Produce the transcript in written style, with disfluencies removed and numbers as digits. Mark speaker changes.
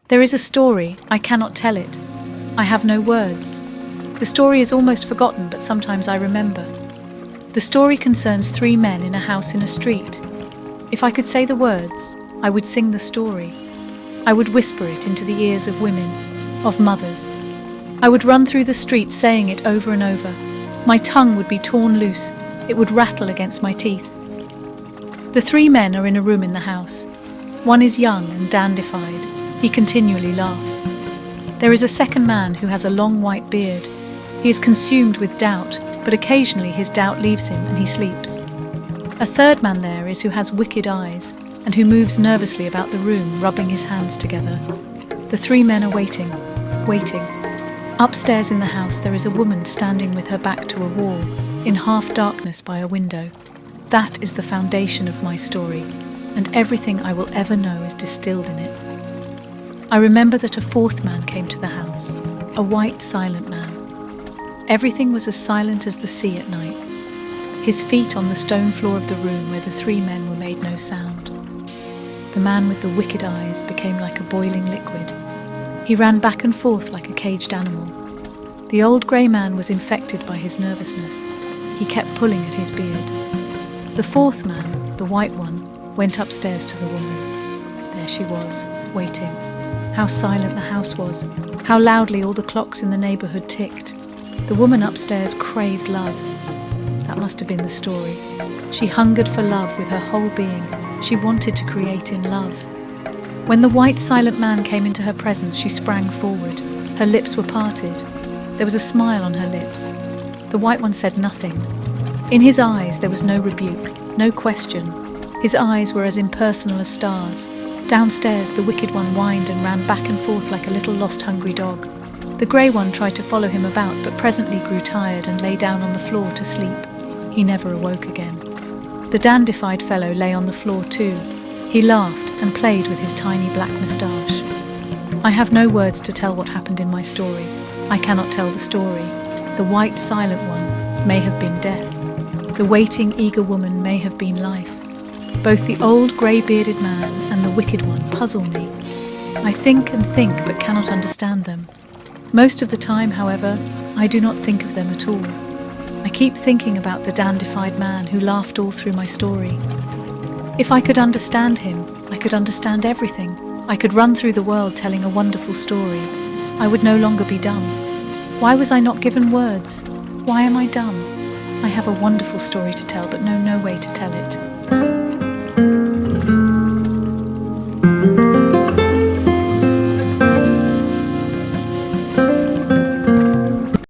Speaker 1: There is a story, I cannot tell it. I have no words. The story is almost forgotten, but sometimes I remember. The story concerns 3 men in a house in a street. If I could say the words, I would sing the story. I would whisper it into the ears of women, of mothers. I would run through the street saying it over and over. My tongue would be torn loose. It would rattle against my teeth. The 3 men are in a room in the house. One is young and dandified. He continually laughs. There is a second man who has a long white beard. He is consumed with doubt, but occasionally his doubt leaves him and he sleeps. A third man there is who has wicked eyes and who moves nervously about the room, rubbing his hands together. The 3 men are waiting. Upstairs in the house there is a woman standing with her back to a wall, in half darkness by a window. That is the foundation of my story, and everything I will ever know is distilled in it. I remember that a 4th man came to the house, a white, silent man. Everything was as silent as the sea at night. His feet on the stone floor of the room where the 3 men were made no sound. The man with the wicked eyes became like a boiling liquid. He ran back and forth like a caged animal. The old grey man was infected by his nervousness. He kept pulling at his beard. The 4th man, the white one, went upstairs to the woman. There she was, waiting. How silent the house was, how loudly all the clocks in the neighbourhood ticked. The woman upstairs craved love. That must have been the story. She hungered for love with her whole being. She wanted to create in love. When the white silent man came into her presence, she sprang forward. Her lips were parted. There was a smile on her lips. The white one said nothing. In his eyes there was no rebuke, no question. His eyes were as impersonal as stars. Downstairs the wicked one whined and ran back and forth like a little lost hungry dog. The grey one tried to follow him about, but presently grew tired and lay down on the floor to sleep. He never awoke again. The dandified fellow lay on the floor too. He laughed and played with his tiny black moustache. I have no words to tell what happened in my story. I cannot tell the story. The white silent one may have been death. The waiting eager woman may have been life. Both the old grey-bearded man and the wicked one puzzle me. I think and think but cannot understand them. Most of the time, however, I do not think of them at all. I keep thinking about the dandified man who laughed all through my story. If I could understand him, I could understand everything. I could run through the world telling a wonderful story. I would no longer be dumb. Why was I not given words? Why am I dumb? I have a wonderful story to tell, but know no way to tell it.